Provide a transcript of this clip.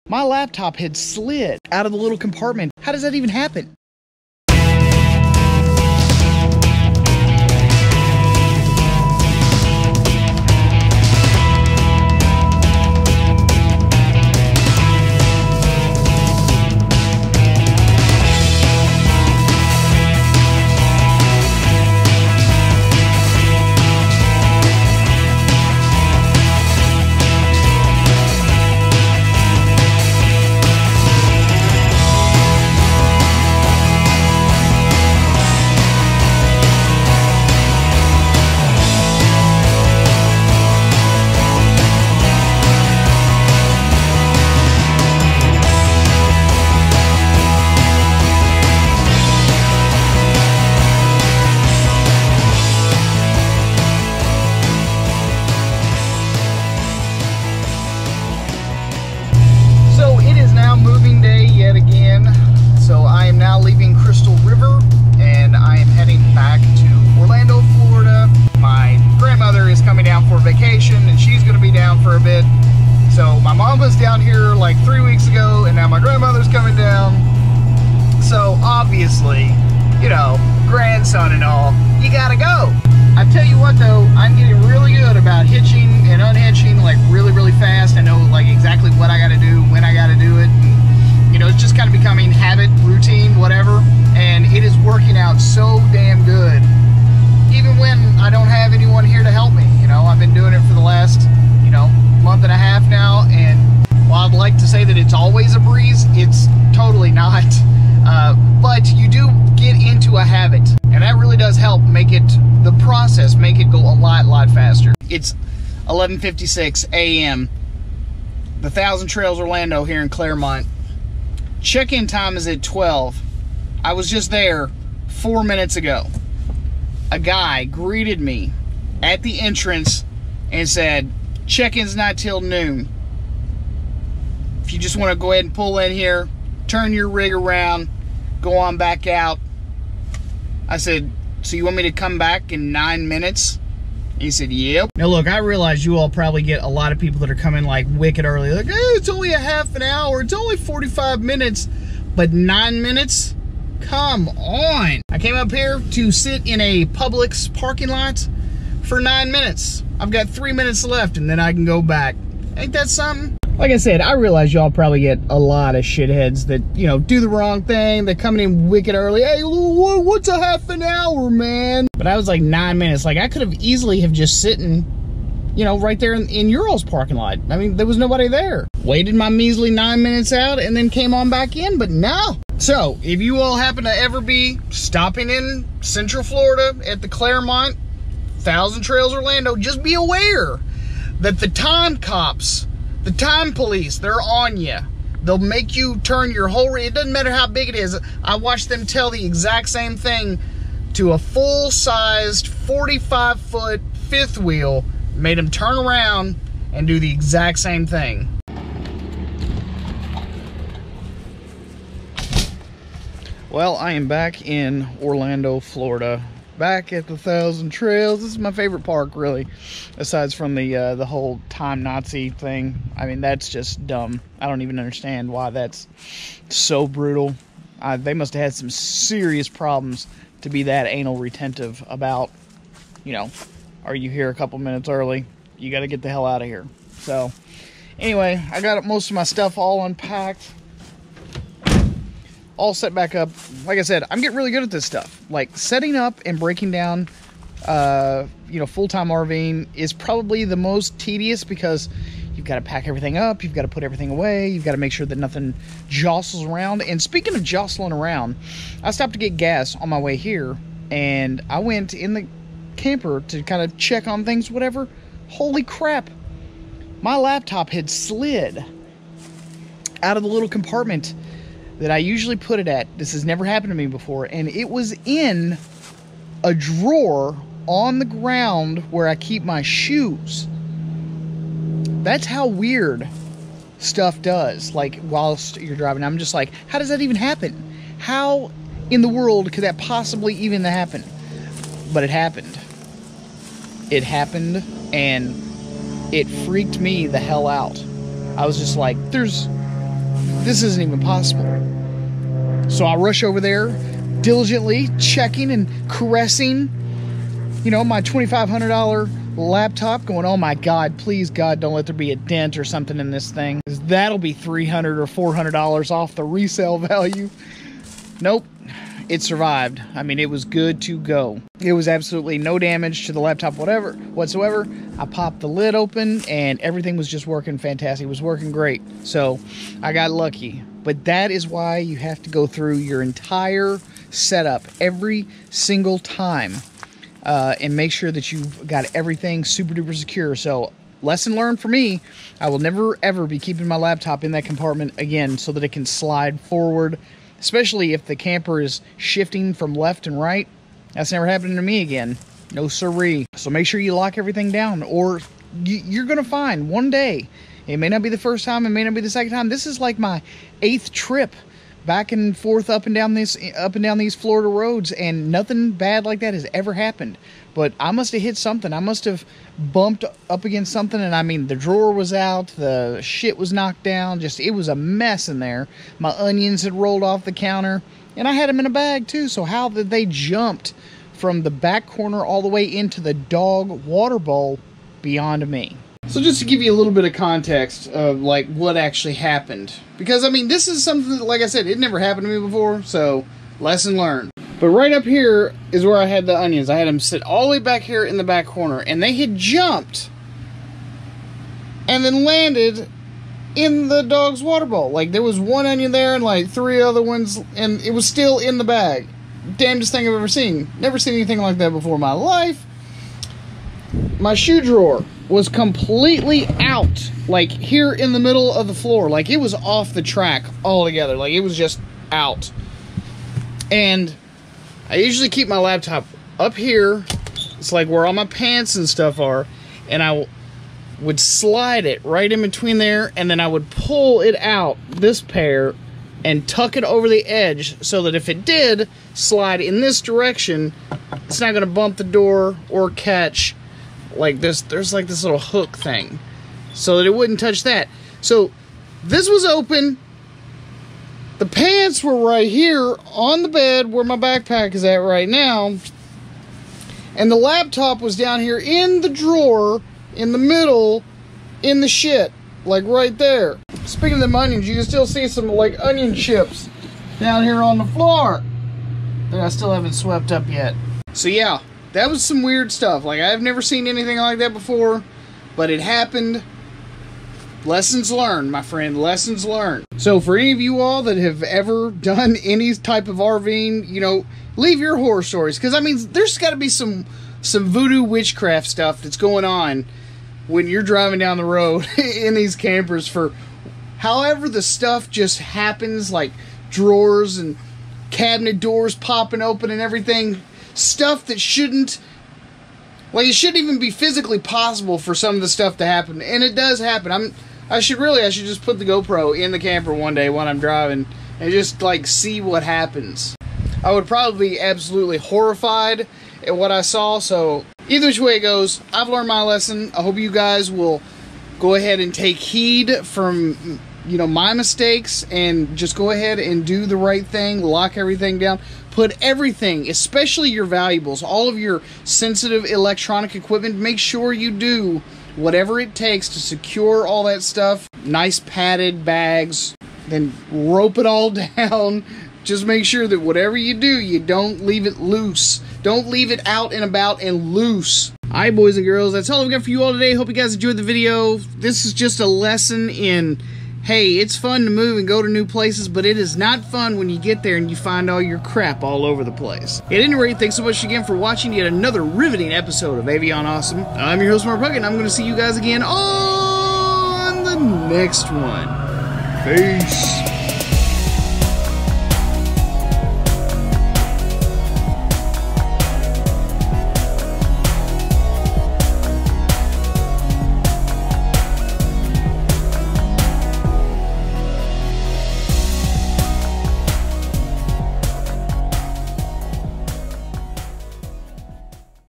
My laptop had slid out of the little compartment. How does that even happen? Moving day yet again. So I am now leaving Crystal River and I am heading back to Orlando, Florida. My grandmother is coming down for vacation and she's going to be down for a bit. So my mom was down here like 3 weeks ago and now my grandmother's coming down. So obviously, you know, grandson and all, you gotta go. I tell you what though, I'm getting really good about hitching and unhitching like really fast. I know like exactly what I gotta do, when I gotta do it. And, you know, it's just kind of becoming habit, routine, whatever. And it is working out so damn good. Even when I don't have anyone here to help me, you know, I've been doing it for the last, you know, month and a half now. And while I'd like to say that it's always a breeze, it's totally not. But you do get into a habit, and that really does help make it, the process, make it go a lot faster. It's 11:56 a.m. the Thousand Trails Orlando here in Claremont. Check-in time is at 12. I was just there 4 minutes ago. A guy greeted me at the entrance and said, check-in's not till noon. If you just want to go ahead and pull in here, turn your rig around, go on back out. I said, so you want me to come back in 9 minutes? He said, yep. Now look, I realize you all probably get a lot of people that are coming like wicked early. Like, hey, it's only a half an hour. It's only 45 minutes. But 9 minutes? Come on. I came up here to sit in a Publix parking lot for 9 minutes. I've got 3 minutes left and then I can go back. Ain't that something? Like I said, I realize y'all probably get a lot of shitheads that, you know, do the wrong thing. They're coming in wicked early. Hey, what's a half an hour, man? But I was like 9 minutes. Like, I could have easily have just sitting, you know, right there in your all's parking lot. I mean, there was nobody there. Waited my measly 9 minutes out and then came on back in, but no. So, if you all happen to ever be stopping in Central Florida at the Claremont, Thousand Trails Orlando, just be aware that the time cops, the time police, they're on you. They'll make you turn your whole rig. It doesn't matter how big it is. I watched them tell the exact same thing to a full-sized 45-foot fifth wheel. Made them turn around and do the exact same thing. Well, I am back in Orlando, Florida. Back at the Thousand Trails. This is my favorite park, really, aside from the whole time Nazi thing. I mean, that's just dumb. I don't even understand why that's so brutal. They must have had some serious problems to be that anal retentive about, you know, are you here a couple minutes early? You got to get the hell out of here. So, anyway, I got most of my stuff all unpacked, all set back up. Like I said, I'm getting really good at this stuff. Like, setting up and breaking down, you know, full-time RVing is probably the most tedious because you've got to pack everything up, you've got to put everything away, you've got to make sure that nothing jostles around. And speaking of jostling around, I stopped to get gas on my way here, and I went in the camper to kind of check on things, whatever. Holy crap, my laptop had slid out of the little compartment that I usually put it at. This has never happened to me before, and it was in a drawer on the ground where I keep my shoes. That's how weird stuff does, like, whilst you're driving. I'm just like, how does that even happen? How in the world could that possibly even happen? But it happened. It happened, and it freaked me the hell out. I was just like, there's this isn't even possible. So I rush over there, diligently checking and caressing, you know, my $2,500 laptop, going, oh my God, please God, don't let there be a dent or something in this thing. That'll be $300 or $400 off the resale value. Nope, it survived. I mean, it was good to go. It was absolutely no damage to the laptop whatsoever. I popped the lid open and everything was just working fantastic. It was working great. So I got lucky. But that is why you have to go through your entire setup every single time and make sure that you've got everything super duper secure. So lesson learned for me, I will never ever be keeping my laptop in that compartment again so that it can slide forward, especially if the camper is shifting from left and right. That's never happened to me again. No siree. So make sure you lock everything down, or you're gonna find one day, it may not be the first time, it may not be the second time. This is like my 8th trip back and forth up and down these Florida roads, and nothing bad like that has ever happened. But I must have hit something. I must have bumped up against something, and I mean, the drawer was out, the shit was knocked down, just, it was a mess in there. My onions had rolled off the counter, and I had them in a bag too. So how did they jumped from the back corner all the way into the dog water bowl? Beyond me. So just to give you a little bit of context of like what actually happened, because I mean, this is something that, like I said, it never happened to me before, so lesson learned. But right up here is where I had the onions. I had them sit all the way back here in the back corner, and they had jumped and then landed in the dog's water bowl. Like, there was one onion there and like 3 other ones, and it was still in the bag. Damnedest thing I've ever seen. Never seen anything like that before in my life. My shoe drawer was completely out, like here in the middle of the floor. Like, it was off the track altogether. Like, it was just out. And I usually keep my laptop up here. It's like where all my pants and stuff are. And I would slide it right in between there, and then I would pull it out, this pair, and tuck it over the edge so that if it did slide in this direction, it's not going to bump the door or catch like this. There's like this little hook thing so that it wouldn't touch that. So this was open. The pants were right here on the bed where my backpack is at right now. And the laptop was down here in the drawer in the middle in the shit. Like right there. Speaking of the onions, you can still see some like onion chips down here on the floor that I still haven't swept up yet. So yeah, that was some weird stuff. Like, I've never seen anything like that before, but it happened. Lessons learned, my friend. Lessons learned. So for any of you all that have ever done any type of RVing, you know, leave your horror stories. Because, I mean, there's got to be some voodoo witchcraft stuff that's going on when you're driving down the road in these campers. For however the stuff just happens, like drawers and cabinet doors popping open and everything. Stuff that shouldn't, like, it shouldn't even be physically possible for some of the stuff to happen, and it does happen. I should just put the GoPro in the camper one day when I'm driving and just like see what happens. I would probably be absolutely horrified at what I saw. So either which way it goes, I've learned my lesson. I hope you guys will go ahead and take heed from, you know, my mistakes and just go ahead and do the right thing. Lock everything down. Put everything, especially your valuables, all of your sensitive electronic equipment, make sure you do whatever it takes to secure all that stuff. Nice padded bags, then rope it all down. Just make sure that whatever you do, you don't leave it loose. Don't leave it out and about and loose. Alright, boys and girls, that's all I've got for you all today. Hope you guys enjoyed the video. This is just a lesson in, hey, it's fun to move and go to new places, but it is not fun when you get there and you find all your crap all over the place. At any rate, thanks so much again for watching yet another riveting episode of Avion Awesome. I'm your host, Mark Bucket, and I'm going to see you guys again on the next one. Peace.